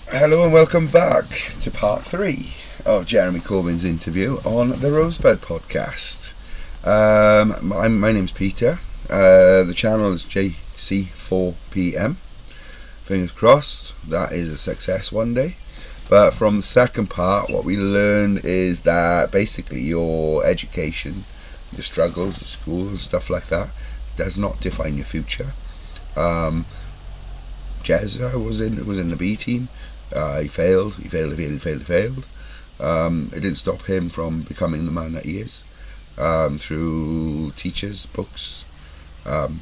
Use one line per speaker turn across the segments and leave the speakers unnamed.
Hello and welcome back to part 3 of Jeremy Corbyns' interview on the Rosebud podcast. My name's Peter. The channel is JC4PM. Fingers crossed that is a success one day. But from the second part, what we learned is that basically your education, your struggles at school and stuff like that, does not define your future. Jez was in the B team. He failed. It didn't stop him from becoming the man that he is, through teachers, books, having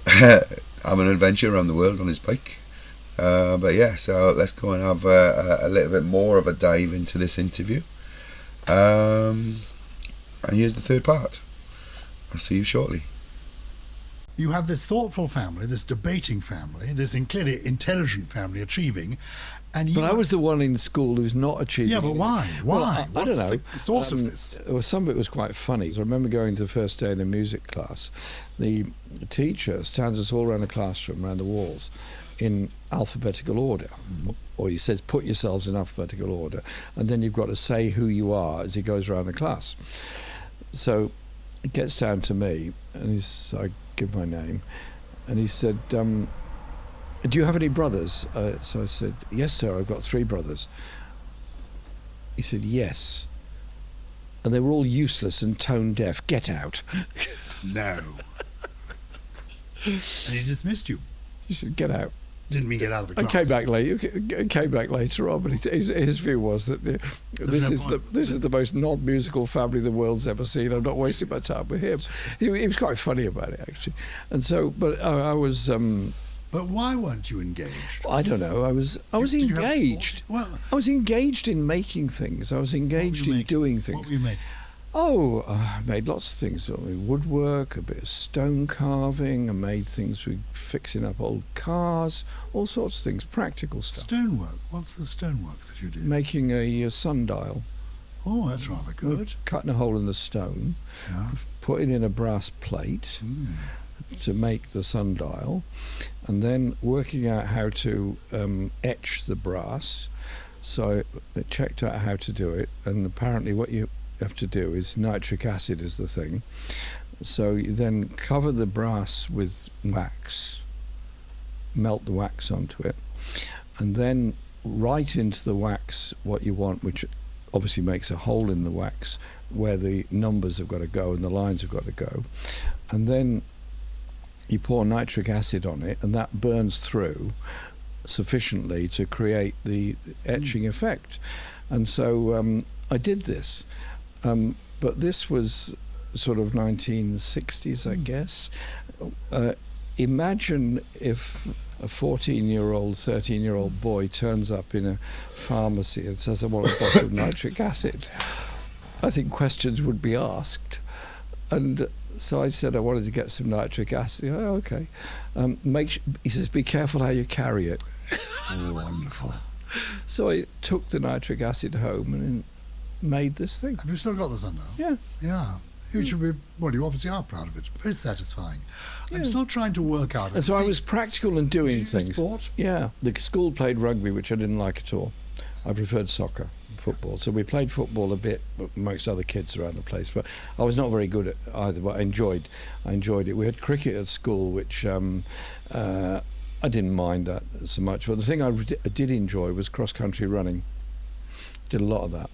an adventure around the world on his bike. But yeah, so let's go and have a little bit more of a dive into this interview. And here's the third part. I'll see you shortly.
You have this thoughtful family, this debating family, this clearly intelligent family achieving, and you.
But I was the one in school who's not achieving.
Yeah, but why?
Well,
Why?
I don't know.
What's the source of this?
Well, some of it was quite funny. I remember going to the first day in a music class. The teacher stands us all around the classroom, around the walls, in alphabetical order. Or he says, put yourselves in alphabetical order. And then you've got to say who you are as he goes around the class. So it gets down to me, and I give my name, and he said, do you have any brothers? So I said, yes sir, I've got 3 brothers. He said, yes, and they were all useless and tone deaf. Get out.
No. And he dismissed you.
He said, get out.
Didn't mean get out of the
I
class.
came back later on, but his view was that this is the most non-musical family the world's ever seen. I'm not wasting my time with him. He was quite funny about it, actually. And so, but I was.
But why weren't you engaged?
I don't know. I was
Did you have
engaged.
Well,
I was engaged in making things. I was engaged in doing things.
What were you making?
Oh, I made lots of things. I mean, woodwork, a bit of stone carving. I made things with fixing up old cars, all sorts of things, practical stuff.
Stonework. What's the stonework that you did?
Making a sundial.
Oh, that's rather good.
Cutting a hole in the stone,
Yeah.
putting in a brass plate to make the sundial, and then working out how to etch the brass. So I checked out how to do it, and apparently what you have to do is nitric acid is the thing. So you then cover the brass with wax, melt the wax onto it, and then write into the wax what you want, which obviously makes a hole in the wax where the numbers have got to go and the lines have got to go, and then you pour nitric acid on it, and that burns through sufficiently to create the etching effect. And so I did this. But this was sort of 1960s, I guess. Imagine if a 14-year-old, 13-year-old boy turns up in a pharmacy and says, I want a bottle of nitric acid. I think questions would be asked. And so I said I wanted to get some nitric acid. Oh, okay. He says, be careful how you carry it.
Oh, wonderful.
So I took the nitric acid home and made this thing.
Have you still got the sundial?
Yeah.
Yeah. You should be, well, you obviously are proud of it. Very satisfying.
Yeah.
I'm still trying to work out.
And so I was practical in doing
did you do
things.
sport?
Yeah. The school played rugby, which I didn't like at all. I preferred soccer, football. So we played football a bit amongst other kids around the place, but I was not very good at either, but I enjoyed it. We had cricket at school, which I didn't mind that so much. But the thing I did enjoy was cross-country running. Did a lot of that.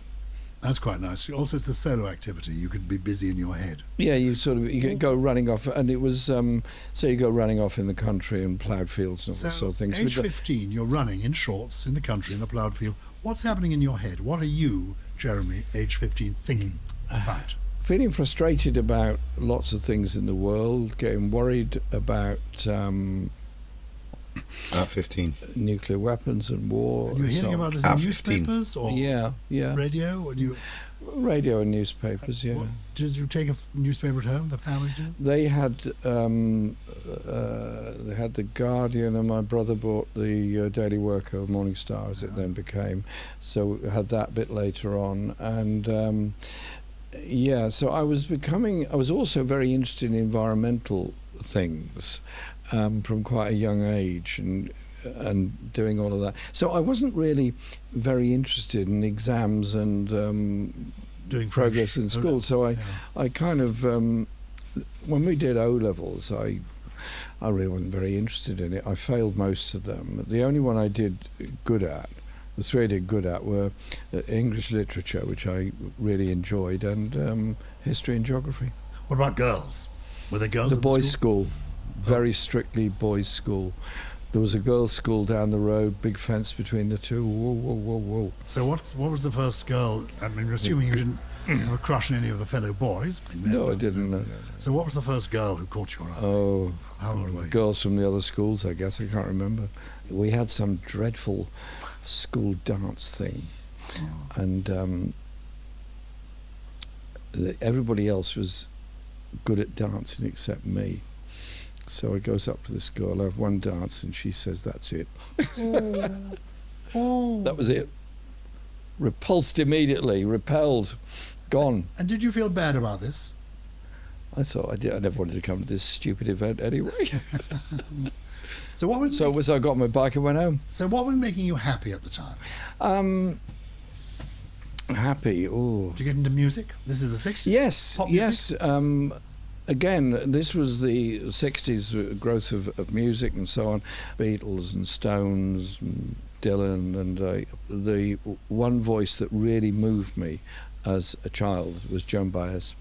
That's quite nice. Also, it's a solo activity. You could be busy in your head.
Yeah, you can go running off, and it was so you go running off in the country and ploughed fields and all those sort of things.
Age 15, you're running in shorts in the country in a ploughed field. What's happening in your head? What are you, Jeremy, age 15, thinking about?
Feeling frustrated about lots of things in the world, getting worried about
At 15.
nuclear weapons and war.
And you're
and so
hearing
on.
about this
At
in
15.
newspapers or
Yeah.
radio? And you,
Radio and newspapers, yeah.
did you take a newspaper at home, the family did?
They had the Guardian, and my brother bought the Daily Worker, Morning Star, as it then became. So we had that bit later on, and yeah. So I was also very interested in environmental things from quite a young age, and and doing all of that. So I wasn't really very interested in exams and
Doing
progress
French.
in school. So I kind of, when we did O-levels, I really wasn't very interested in it. I failed most of them. The only one I did good at, the three I did good at, were English literature, which I really enjoyed, and history and geography.
What about girls? Were there girls
The
at
boys'
the school?
school, very strictly boys' school. There was a girls' school down the road, big fence between the two. Whoa, whoa, whoa, whoa.
So what was the first girl? I mean, assuming you didn't have a crush on any of the fellow boys.
No, I didn't. No.
So what was the first girl who caught your eye?
Oh,
How old were you?
girls from the other schools, I guess. I can't remember. We had some dreadful school dance thing, and everybody else was good at dancing except me. So I goes up to this girl, I have one dance, and she says, "That's it." That was it. Repulsed immediately, repelled, gone.
And did you feel bad about this?
I thought I never wanted to come to this stupid event anyway.
So what was
So I got my bike and went home.
So what was making you happy at the time?
Happy. Oh.
Did you get into music? This is the 60s.
Yes,
Pop music?
yes. Again, this was the 60s growth of music and so on. Beatles and Stones, and Dylan, and the one voice that really moved me as a child was Joan Baez.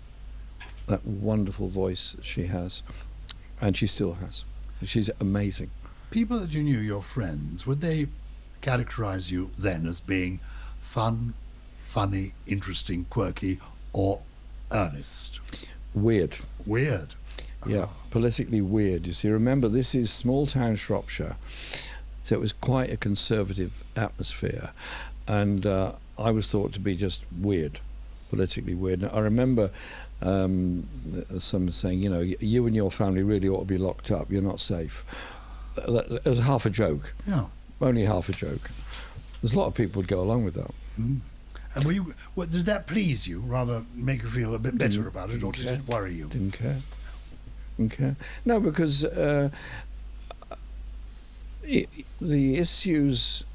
That wonderful voice she has, and she still has. She's amazing.
People that you knew, your friends, would they characterize you then as being fun, funny, interesting, quirky, or earnest?
Weird.
Weird.
Yeah, politically weird. You see, remember, this is small town Shropshire, so it was quite a conservative atmosphere, and I was thought to be just weird, politically weird. Now, I remember some saying, you and your family really ought to be locked up. You're not safe. It was half a joke.
Yeah.
Only half a joke. There's a lot of people would go along with that.
And does that please you, rather make you feel a bit better about it, or did it worry you?
Didn't care. No, because the issues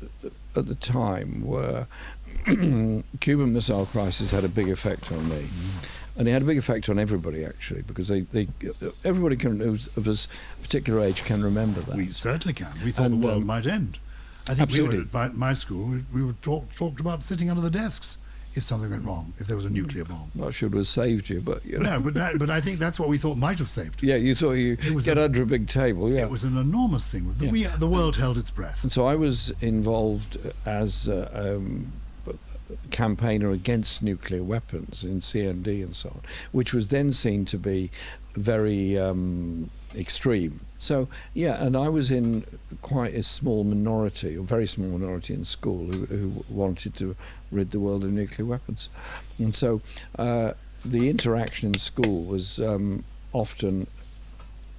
at the time were Cuban Missile Crisis had a big effect on me. And it had a big effect on everybody, actually, because everybody of a particular age can remember that.
We certainly can. We thought the world might end. I think
absolutely.
we were at my school, we were talked about sitting under the desks if something went wrong, if there was a nuclear bomb.
Not sure it would have saved you, but
No, but I think that's what we thought might have saved us.
Yeah, you thought you get under a big table. Yeah,
it was an enormous thing. The world held its breath.
And so I was involved as a campaigner against nuclear weapons in CND and so on, which was then seen to be very extreme. So yeah, and I was in quite a small minority, a very small minority in school who wanted to rid the world of nuclear weapons. And so the interaction in school was often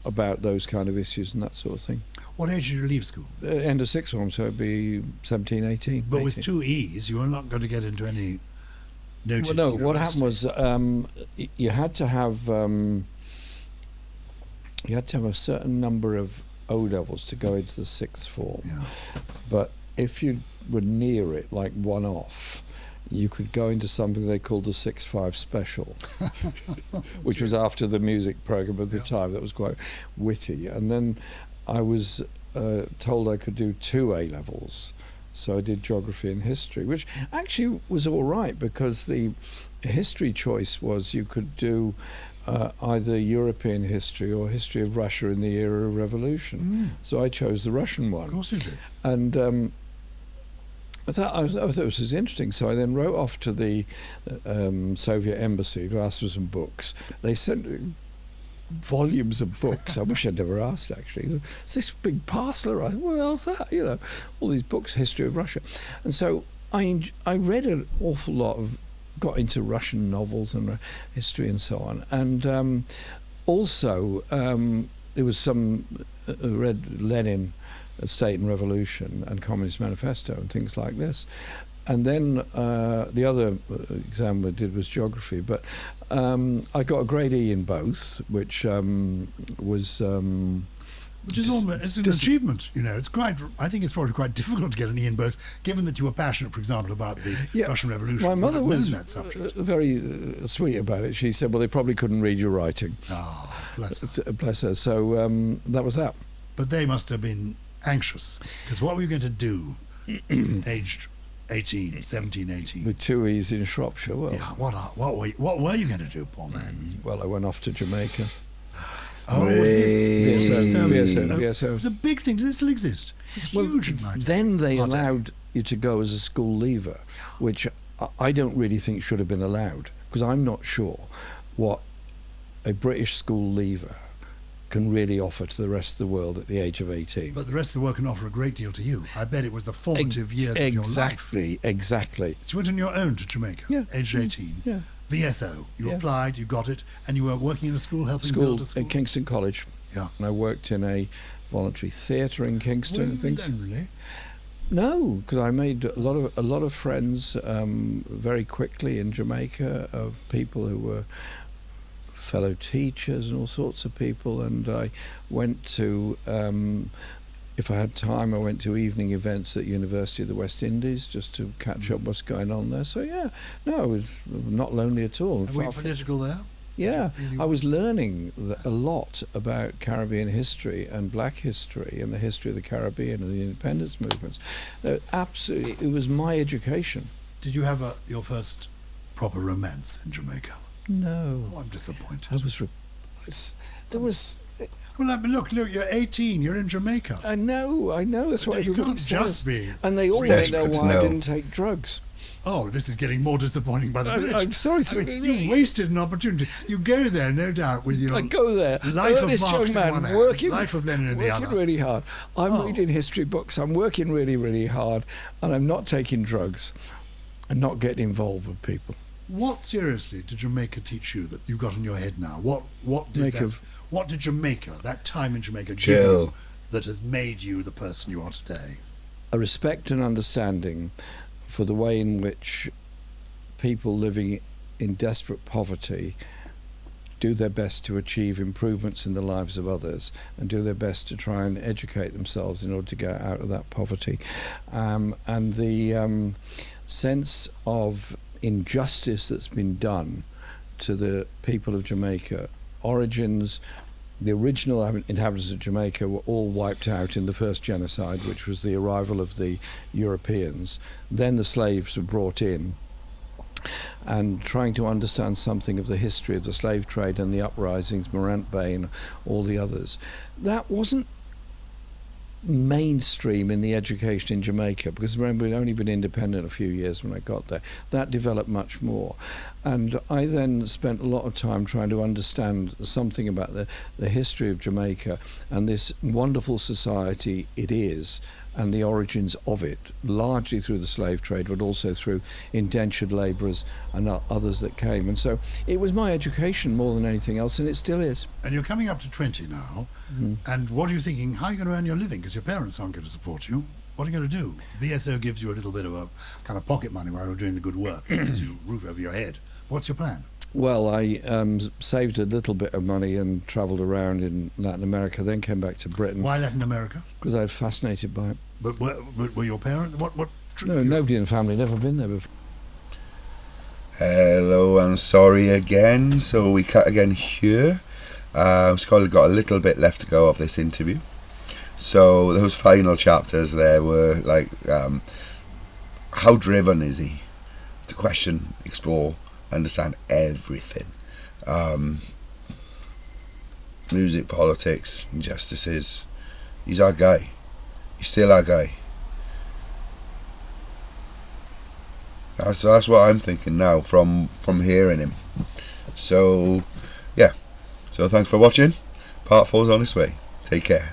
about those kind of issues and that sort of thing.
What age did you leave school?
End of sixth form, so it'd be 17, 18.
But
18.
with 2 E's, you were not going to get into any noted
Well, no,
university.
what happened was you had to have a certain number of O-levels to go into the sixth form.
Yeah.
But if you were near it, like one off, you could go into something they called the 6-5 special, which was after the music program of the time. That was quite witty. And then I was told I could do 2 A-levels. So I did geography and history, which actually was all right, because the history choice was you could do either European history or history of Russia in the era of revolution. So I chose the Russian one.
Of course you did.
And I thought it was interesting. So I then wrote off to the Soviet embassy to ask for some books. They sent volumes of books. I wish I'd never asked, actually. It's this big parcel. What else that? All these books, history of Russia. And so I read an awful lot got into Russian novels and history and so on. And also there was some, read Lenin, State and Revolution and Communist Manifesto and things like this. And then the other exam I did was geography, but I got a grade E in both, which was
Which is almost, it's an achievement, you know. It's quite. I think it's probably quite difficult to get an E in both, given that you were passionate, for example, about the Russian Revolution.
My mother was
that subject.
very sweet about it. She said, "Well, they probably couldn't read your writing."
Oh, bless her.
Bless her. So that was that.
But they must have been anxious, because what were you going to do, aged 18, 17, 18?
With 2 E's in Shropshire. Well,
Yeah, what were you going to do, poor man?
well, I went off to Jamaica.
Oh, was this
VSO.
It was a big thing. Does this still exist? It's huge in my
Then they
Hot
allowed you to go as a school leaver, which I don't really think should have been allowed, because I'm not sure what a British school leaver can really offer to the rest of the world at the age of 18.
But the rest of the world can offer a great deal to you. I bet it was the formative years of your life.
Exactly.
So you went on your own to Jamaica, aged 18.
Yeah.
VSO, you applied, you got it, and you were working in a school, helping build a school?
At Kingston College.
Yeah.
And I worked in a voluntary theatre in Kingston.
Were you
things.
lonely?
No, because I made a lot of friends very quickly in Jamaica, of people who were fellow teachers and all sorts of people, and I went to if I had time, I went to evening events at University of the West Indies just to catch up what's going on there. So I was not lonely at all.
And were you political there?
Yeah, I was learning a lot about Caribbean history and black history and the history of the Caribbean and the independence movements. Absolutely, it was my education.
Did you have your first proper romance in Jamaica?
No.
Oh, I'm disappointed.
There was.
Well, I mean, look, you're 18, you're in Jamaica.
I know, that's what
You
everybody
can't
says.
just be
And they all want to know
desperate to
why I
know.
didn't take drugs.
Oh, this is getting more disappointing by the minute.
I'm sorry,
I mean, you wasted an opportunity. You go there, no doubt, with your
I go there,
Life of
earnest
Marx
young
in one
man,
hand,
working,
Life of Lenin in the
working
other.
really hard. I'm reading history books, I'm working really, really hard, and I'm not taking drugs and not getting involved with people.
What, seriously, did Jamaica teach you that you've got in your head now? What did Jamaica, that time in Jamaica, give you that has made you the person you are today?
A respect and understanding for the way in which people living in desperate poverty do their best to achieve improvements in the lives of others and do their best to try and educate themselves in order to get out of that poverty. And the sense of injustice that's been done to the people of Jamaica. Origins, the original inhabitants of Jamaica were all wiped out in the first genocide, which was the arrival of the Europeans. Then the slaves were brought in, and trying to understand something of the history of the slave trade and the uprisings, Morant Bay and all the others. That wasn't mainstream in the education in Jamaica, because remember, we'd only been independent a few years when I got there. That developed much more, and I then spent a lot of time trying to understand something about the history of Jamaica and this wonderful society it is, and the origins of it, largely through the slave trade, but also through indentured labourers and others that came. And so it was my education more than anything else, and it still is.
And you're coming up to 20 now, and what are you thinking? How are you going to earn your living? Because your parents aren't going to support you. What are you going to do? VSO gives you a little bit of a kind of pocket money while you're doing the good work. It gives you a roof over your head. What's your plan?
Well, I saved a little bit of money and travelled around in Latin America, then came back to Britain.
Why Latin America?
Because I was fascinated by it.
But were your parents?
No, nobody in the family, never been there before.
Hello, I'm sorry again. So we cut again here. Scotty got a little bit left to go of this interview. So those final chapters there were like, how driven is he? To question, explore, understand everything. Music, politics, injustices. He's our guy. He's still our guy. That's what I'm thinking now from hearing him. So yeah. So thanks for watching. Part 4's on its way. Take care.